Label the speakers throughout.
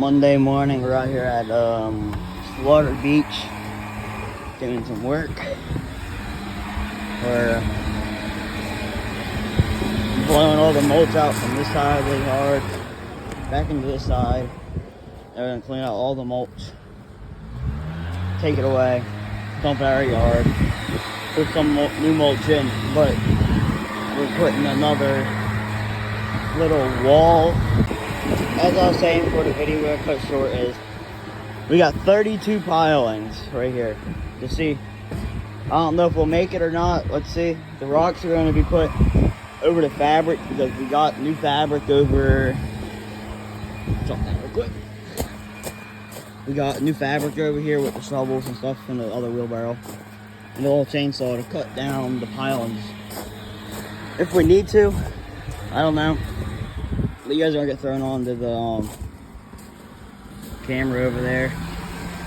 Speaker 1: Monday morning, we're out here at Slaughter Beach doing some work. We're blowing all the mulch out from this side really hard, back into this side. We're gonna clean out all the mulch, take it away, dump it out our yard, put some new mulch in, but we're putting another little wall. As I was saying before the video got cut short, is we got 32 pilings right here. You see, I don't know if we'll make it or not. Let's see. The rocks are going to be put over the fabric because we got new fabric over. Jump down real quick. We got new fabric over here with the shovels and stuff from the other wheelbarrow and the little chainsaw to cut down the pilings. If we need to, I don't know. But you guys are gonna get thrown onto the camera over there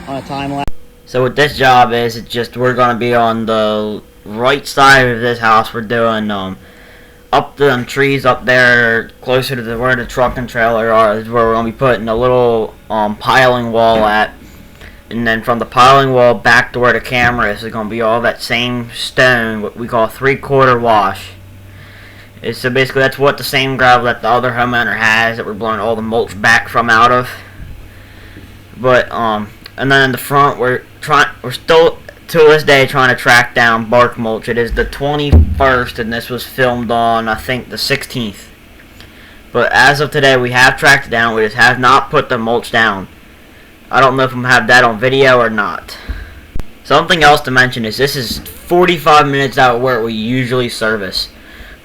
Speaker 1: on a time lapse. So what this job is, it's just we're gonna be on the right side of this house. We're doing up the trees up there, closer to where the truck and trailer are, is where we're gonna be putting a little piling wall at. And then from the piling wall back to where the camera is gonna be all that same stone, what we call 3/4 wash. So basically that's what the same gravel that the other homeowner has that we're blowing all the mulch back from out of. But and then in the front we're still to this day trying to track down bark mulch. It is the 21st and this was filmed on I think the 16th. But as of today we have tracked it down. We just have not put the mulch down. I don't know if I'm gonna have that on video or not. Something else to mention is this is 45 minutes out where we usually service.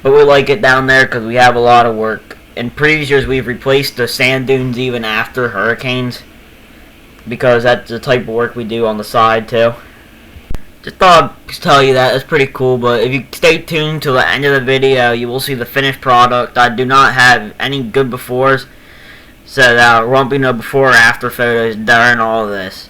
Speaker 1: But we like it down there because we have a lot of work. In previous years, we've replaced the sand dunes even after hurricanes because that's the type of work we do on the side too. Just thought I'd tell you that. It's pretty cool. But if you stay tuned till the end of the video, you will see the finished product. I do not have any good befores, so there won't be no before or after photos during all of this.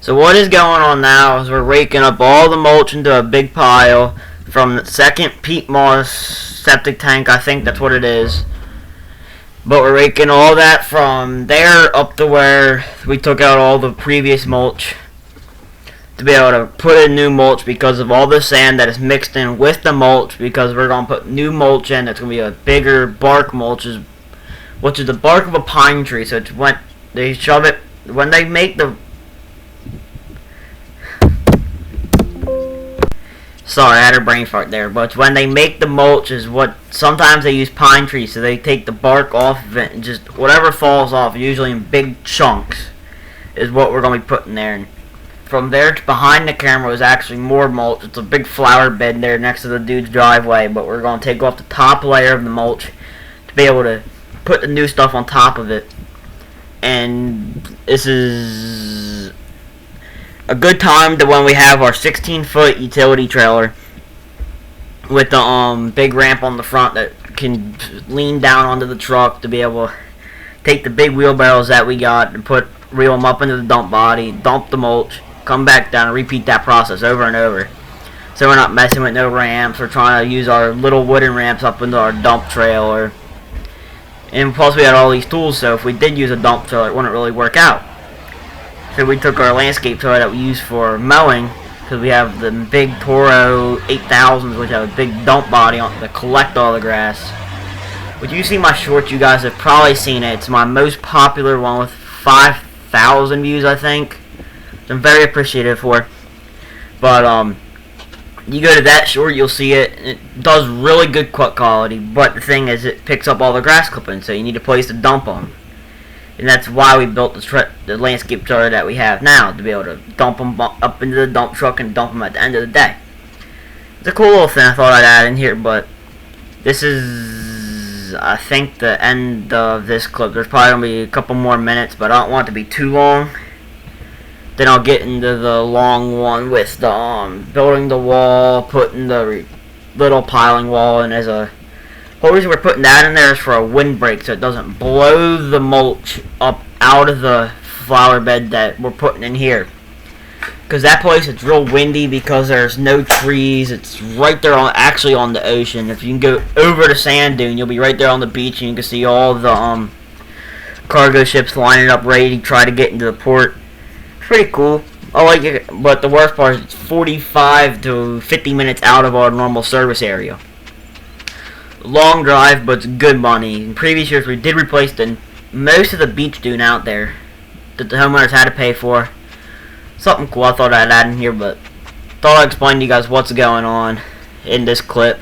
Speaker 1: So what is going on now is we're raking up all the mulch into a big pile from the second peat moss septic tank. I think that's what it is. But we're raking all that from there up to where we took out all the previous mulch to be able to put in new mulch because of all the sand that is mixed in with the mulch, because we're going to put new mulch in. It's going to be a bigger bark mulch, which is the bark of a pine tree. So it's when they shove it, when they make the... Sorry, I had a brain fart there. But when they make the mulch is what... Sometimes they use pine trees, so they take the bark off of it and just... Whatever falls off, usually in big chunks, is what we're going to be putting there. And from there to behind the camera is actually more mulch. It's a big flower bed there next to the dude's driveway. But we're going to take off the top layer of the mulch to be able to put the new stuff on top of it. And this is a good time to when we have our 16-foot utility trailer with the big ramp on the front that can lean down onto the truck to be able to take the big wheelbarrows that we got and reel them up into the dump body, dump the mulch, come back down and repeat that process over and over. So we're not messing with no ramps. We're trying to use our little wooden ramps up into our dump trailer. And plus we had all these tools, so if we did use a dump trailer, it wouldn't really work out. So we took our landscape trailer that we use for mowing, because we have the big Toro 8000s, which have a big dump body on to collect all the grass. When you see my shorts, you guys have probably seen it. It's my most popular one with 5,000 views, I think. Which I'm very appreciative for. But you go to that short, you'll see it. It does really good cut quality, but the thing is, it picks up all the grass clippings, so you need a place to dump them. And that's why we built the landscape trailer that we have now, to be able to dump them up into the dump truck and dump them at the end of the day. It's a cool little thing I thought I'd add in here, but this is, I think, the end of this clip. There's probably going to be a couple more minutes, but I don't want it to be too long. Then I'll get into the long one with the building the wall, putting the little piling wall, and as a... The whole reason we're putting that in there is for a windbreak, so it doesn't blow the mulch up out of the flower bed that we're putting in here. Because that place, it's real windy because there's no trees. It's right there actually on the ocean. If you can go over the sand dune, you'll be right there on the beach, and you can see all the cargo ships lining up ready to try to get into the port. It's pretty cool. I like it, but the worst part is it's 45 to 50 minutes out of our normal service area. Long drive, but it's good money. In previous years, we did replace most of the beach dune out there that the homeowners had to pay for. Something cool I thought I'd add in here, but thought I'd explain to you guys what's going on in this clip.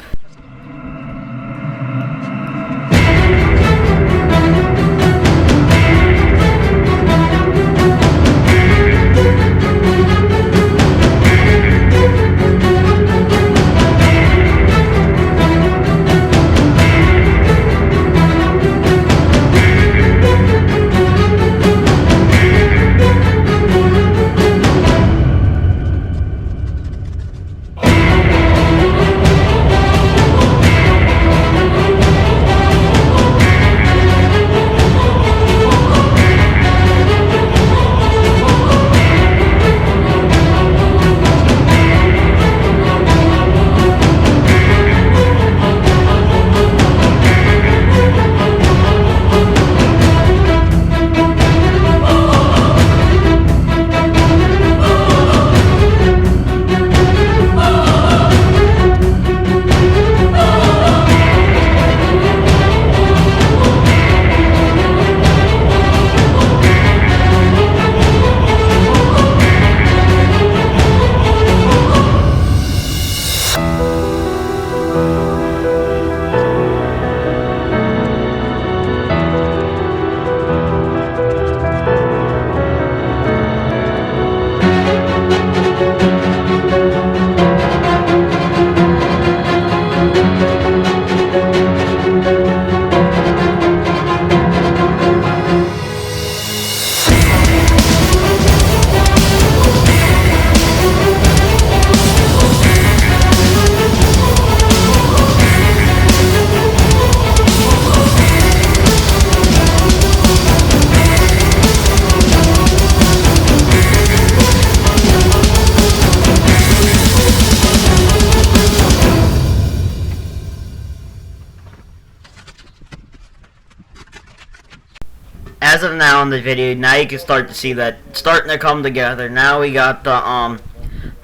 Speaker 1: as of now in the video, now you can start to see that it's starting to come together. Now we got the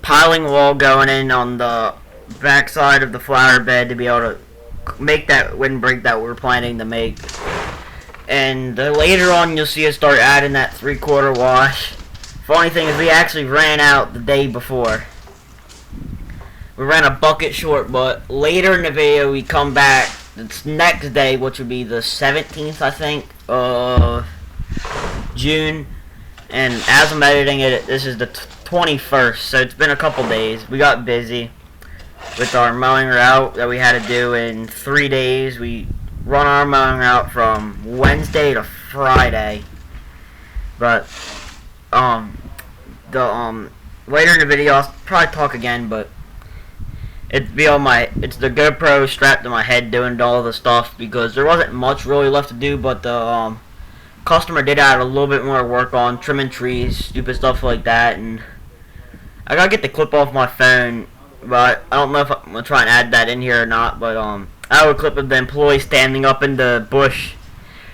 Speaker 1: piling wall going in on the back side of the flower bed to be able to make that windbreak that we're planning to make. And later on you'll see us start adding that 3/4 wash. Funny thing is we actually ran out the day before. We ran a bucket short, but later in the video we come back it's next day, which would be the 17th, I think, of June. And as I'm editing it, this is the 21st, so it's been a couple days. We got busy with our mowing route that we had to do in 3 days. We run our mowing route from Wednesday to Friday. But later in the video I'll probably talk again, but it's the GoPro strapped to my head doing all the stuff because there wasn't much really left to do, but the customer did add a little bit more work on trimming trees, stupid stuff like that, and I gotta get the clip off my phone, but I don't know if I'm gonna try and add that in here or not. But I have a clip of the employee standing up in the bush.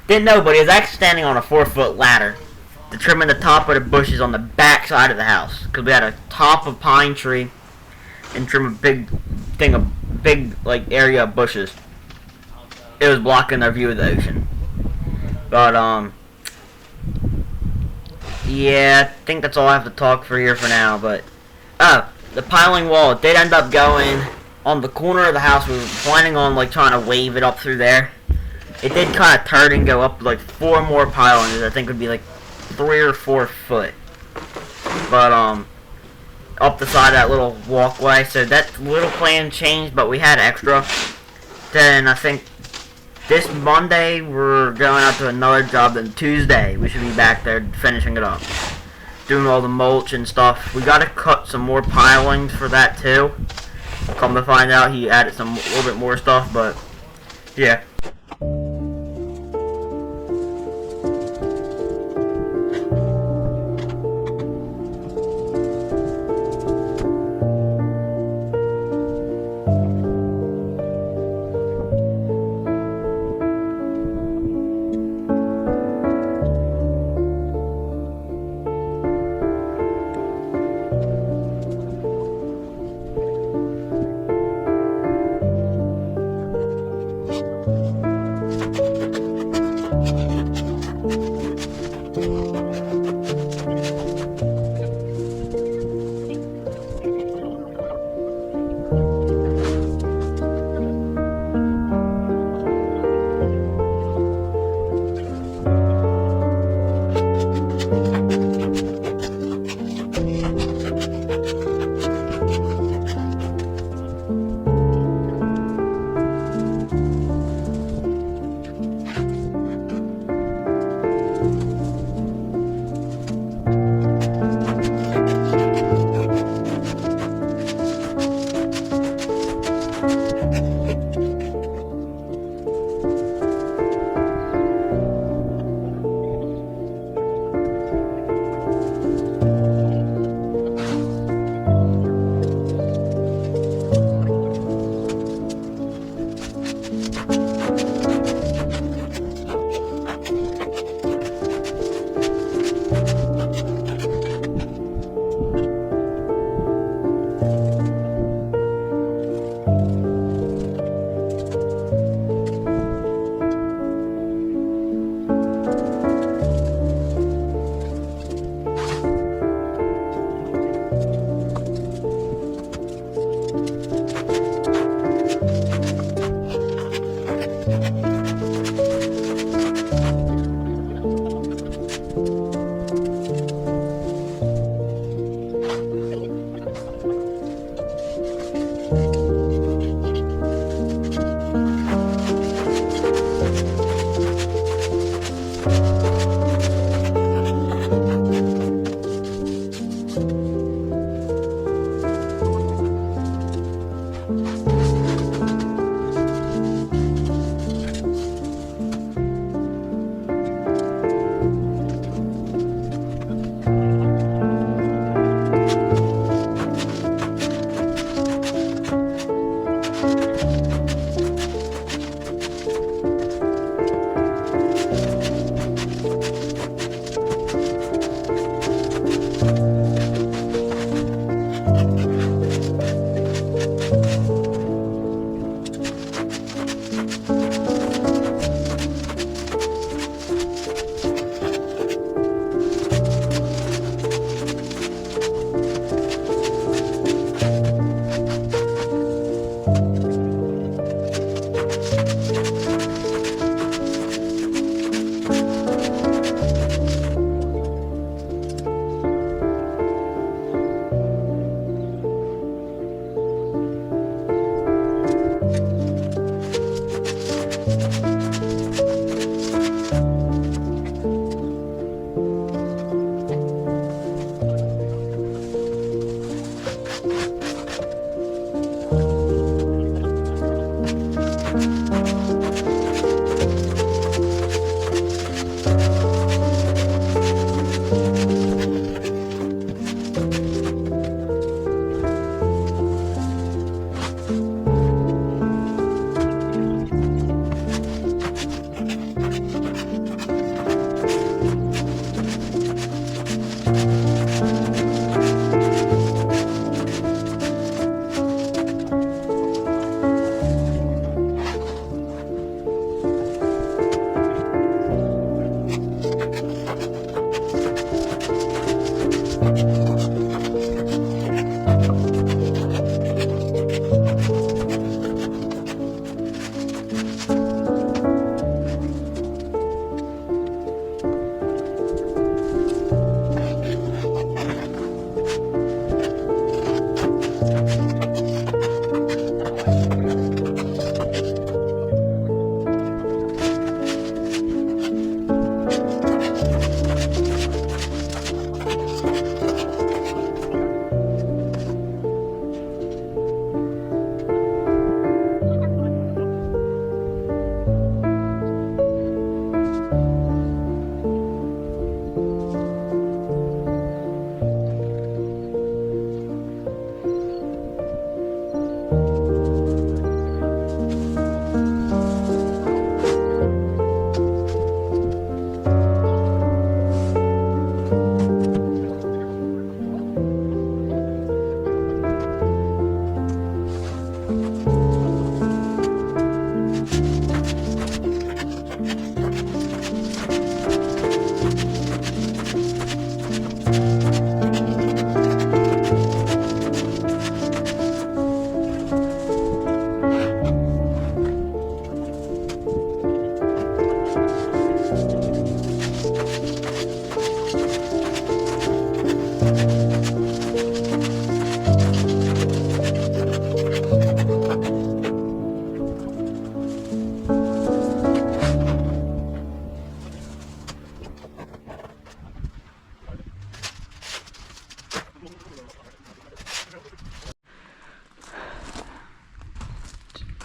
Speaker 1: Didn't know, but he was actually standing on a 4-foot ladder to trim in the top of the bushes on the back side of the house, because we had a top of pine tree and trim a big area of bushes. It was blocking our view of the ocean. But yeah, I think that's all I have to talk for here for now. But the piling wall did end up going on the corner of the house. We were planning on trying to wave it up through there. It did kind of turn and go up 4 more pilings. I think would be 3 or 4 foot. But up the side of that little walkway, so that little plan changed, but we had extra. Then I think this Monday we're going out to another job, then Tuesday we should be back there finishing it up, doing all the mulch and stuff. We gotta cut some more pilings for that too. Come to find out he added a little bit more stuff, but yeah.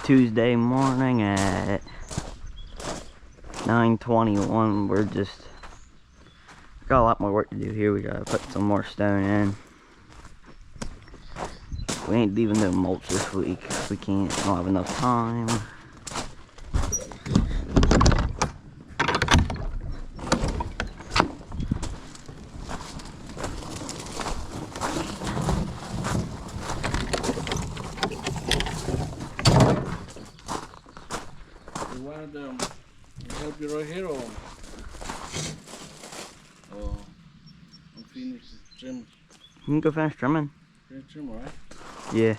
Speaker 1: Tuesday morning at 9:21. We're just got a lot more work to do here. We gotta put some more stone in. We ain't even doing mulch this week. We don't have enough time.
Speaker 2: You want them to help you right here, or I'm finished trim?
Speaker 1: You can go finish trimming.
Speaker 2: Finish trim, right?
Speaker 1: Yeah.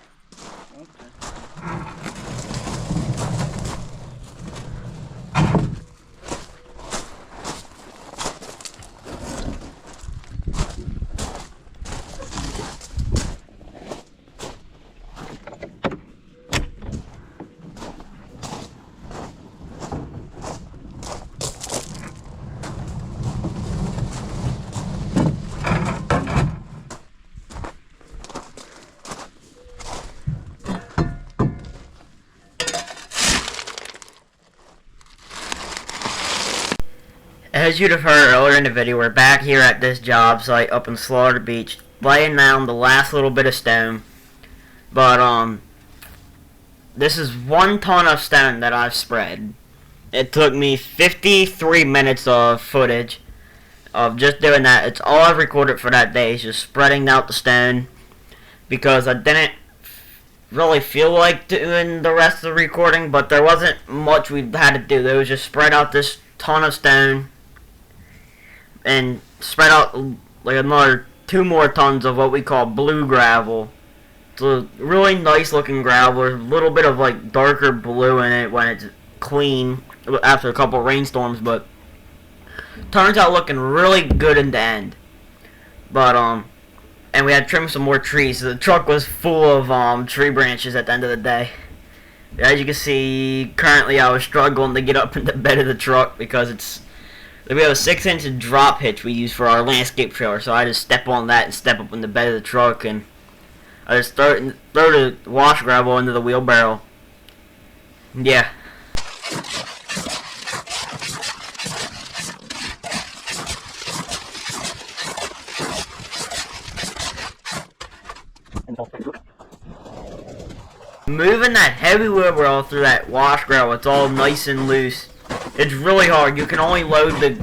Speaker 2: Okay.
Speaker 1: As you'd have heard earlier in the video, we're back here at this job site up in Slaughter Beach, laying down the last little bit of stone. But this is 1 ton of stone that I've spread. It took me 53 minutes of footage of just doing that. It's all I've recorded for that day, is just spreading out the stone, because I didn't really feel like doing the rest of the recording, but there wasn't much we had to do. It was just spread out this ton of stone and spread out like another 2 more tons of what we call blue gravel. It's a really nice looking gravel. There's a little bit of like darker blue in it when it's clean after a couple rainstorms, but turns out looking really good in the end. But and we had to trim some more trees, so the truck was full of tree branches at the end of the day. As you can see, currently I was struggling to get up in the bed of the truck because we have a 6-inch drop hitch we use for our landscape trailer, so I just step on that and step up in the bed of the truck, and I just throw the wash gravel into the wheelbarrow. Yeah. moving that heavy wheelbarrow through that wash gravel, it's all nice and loose. It's really hard. You can only load the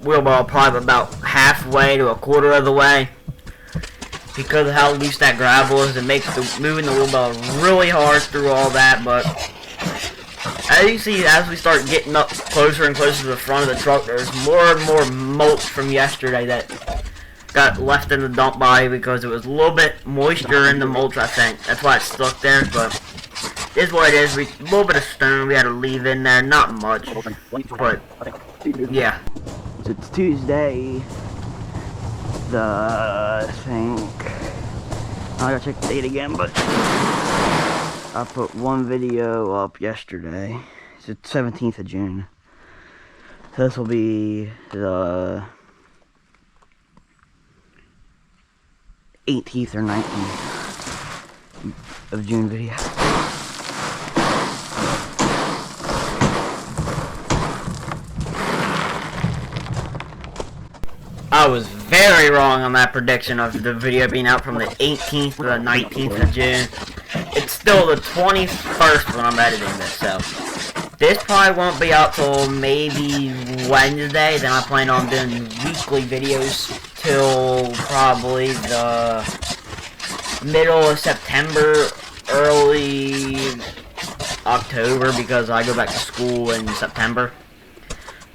Speaker 1: wheelbarrow probably about halfway to a quarter of the way. Because of how loose that gravel is, it makes moving the wheelbarrow really hard through all that. But as you see, as we start getting up closer and closer to the front of the truck, there's more and more mulch from yesterday that got left in the dump body because it was a little bit moisture in the mulch, I think. That's why it's stuck there, but it is what it is. A little bit of stone we had to leave in there, not much, but yeah. So it's Tuesday, I gotta check the date again, but I put one video up yesterday. It's the 17th of June. So this will be the 18th or 19th of June video. I was very wrong on that prediction of the video being out from the 18th to the 19th of June. It's still the 21st when I'm editing this, so this probably won't be out till maybe Wednesday. Then I plan on doing weekly videos till probably the middle of September, early October, because I go back to school in September.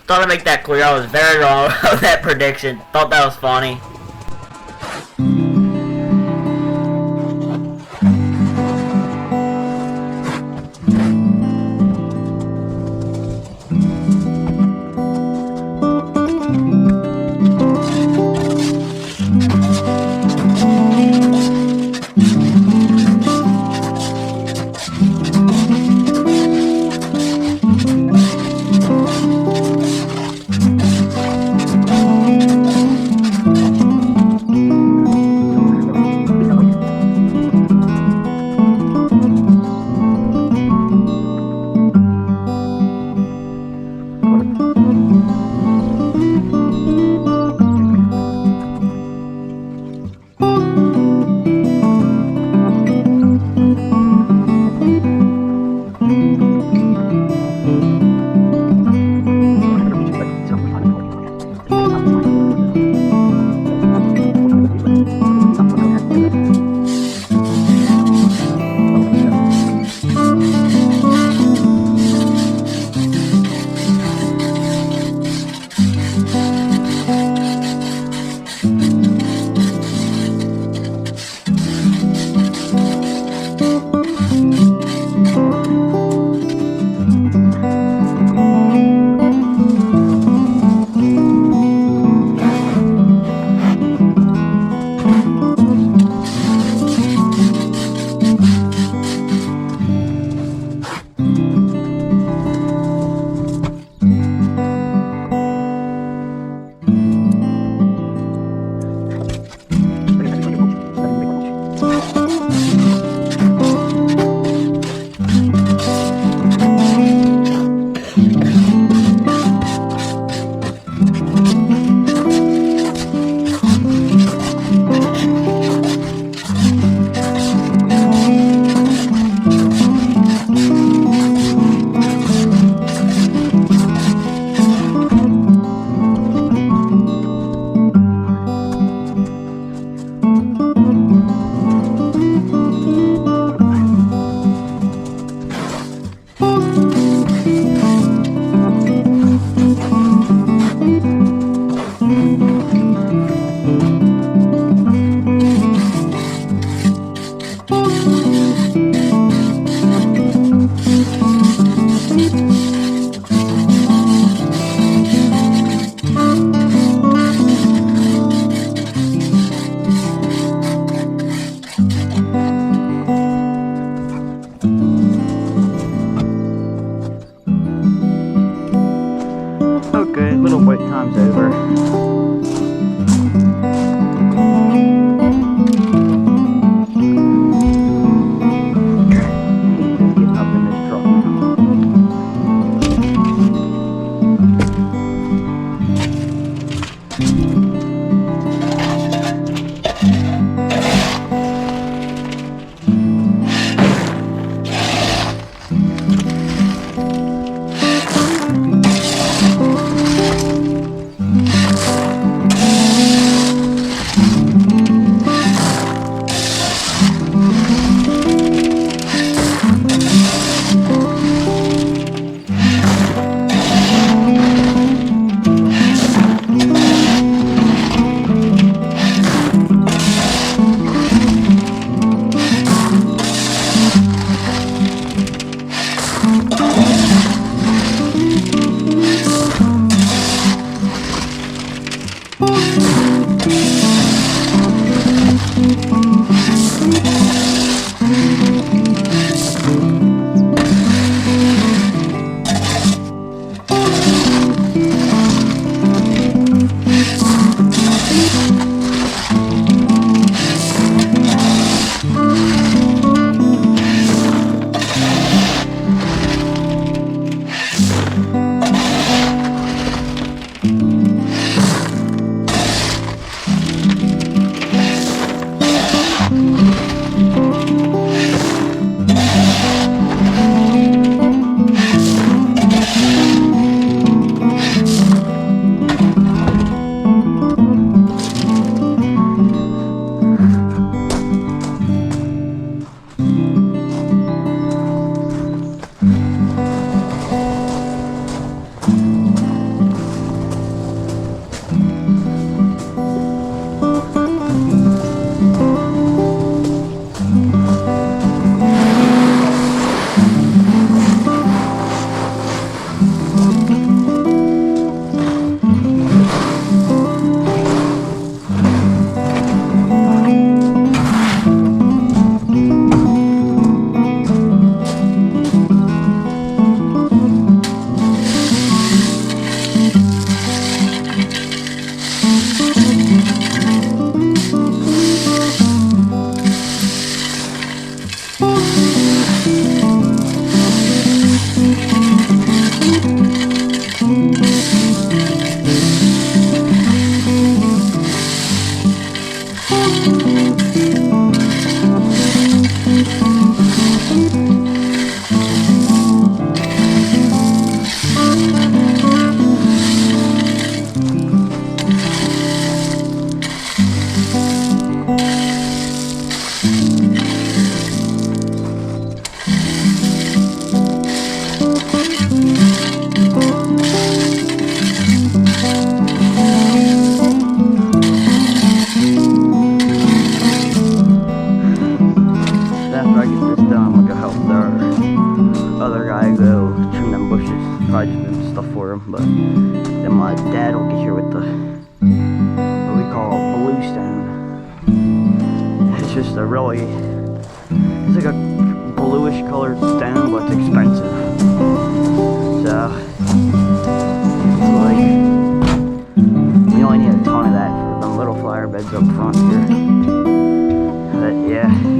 Speaker 1: Thought I'd make that clear. I was very wrong about that prediction. Thought that was funny. for them, but then my dad will get here with the what we call blue stone. It's just a really, it's like a bluish colored stone, but it's expensive. So it's like we only need a ton of that for them little flower beds up front here. But yeah.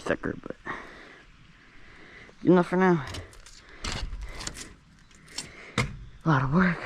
Speaker 1: thicker, but good enough for now. A lot of work.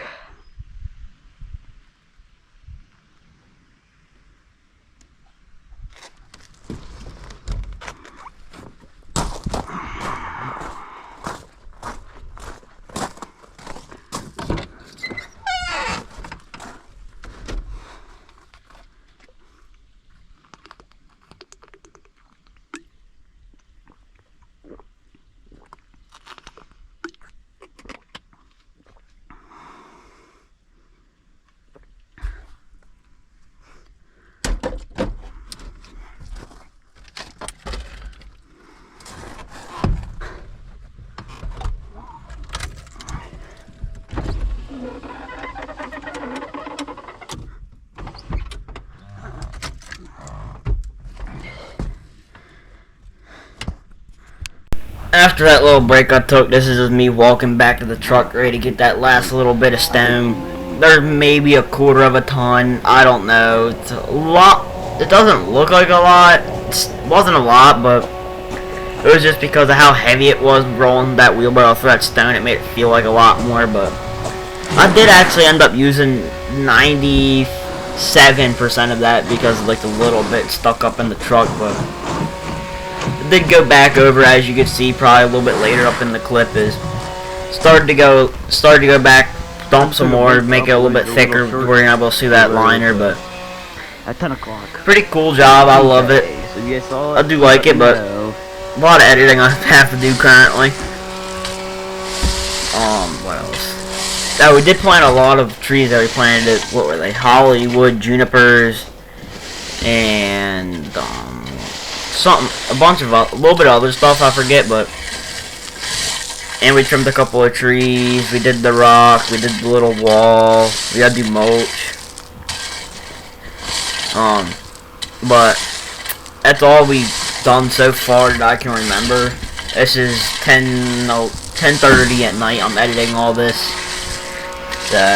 Speaker 1: after that little break I took, this is just me walking back to the truck, ready to get that last little bit of stone. There's maybe a quarter of a ton. I don't know. It's a lot. It doesn't look like a lot. It wasn't a lot, but it was just because of how heavy it was rolling that wheelbarrow through that stone. It made it feel like a lot more, but I did actually end up using 97% of that because of like the little bit stuck up in the truck, but I did go back over, as you can see probably a little bit later up in the clip, is started to go back, dump some more, make it a little bit thicker before you're able to see that liner, but
Speaker 3: at 10 o'clock.
Speaker 1: Pretty cool job, I love it.
Speaker 3: So you guys saw it?
Speaker 1: I do like it, but a lot of editing I have to do currently. What else? Oh, we did plant a lot of trees that we planted. What were they? Holly, wood, junipers, and a little bit of other stuff I forget, but. And we trimmed a couple of trees. We did the rock. We did the little wall. We gotta do mulch. But that's all we've done so far that I can remember. This is 10:30 at night. I'm editing all this. So, yeah.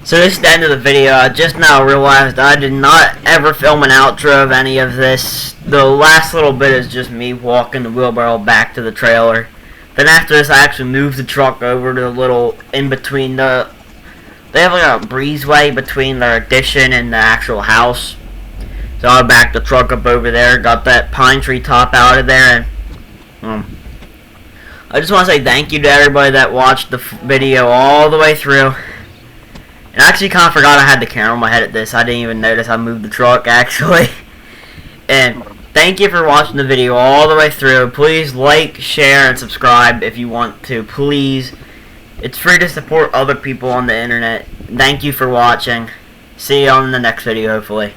Speaker 1: So this is the end of the video. I just now realized I did not ever film an outro of any of this. The last little bit is just me walking the wheelbarrow back to the trailer. Then after this I actually moved the truck over to the little in between the... They have like a breezeway between their addition and the actual house. So I backed the truck up over there, got that pine tree top out of there, and I just want to say thank you to everybody that watched the video all the way through. And I actually kind of forgot I had the camera on my head at this. I didn't even notice I moved the truck, actually. And thank you for watching the video all the way through. Please like, share, and subscribe if you want to. Please. It's free to support other people on the internet. Thank you for watching. See you on the next video, hopefully.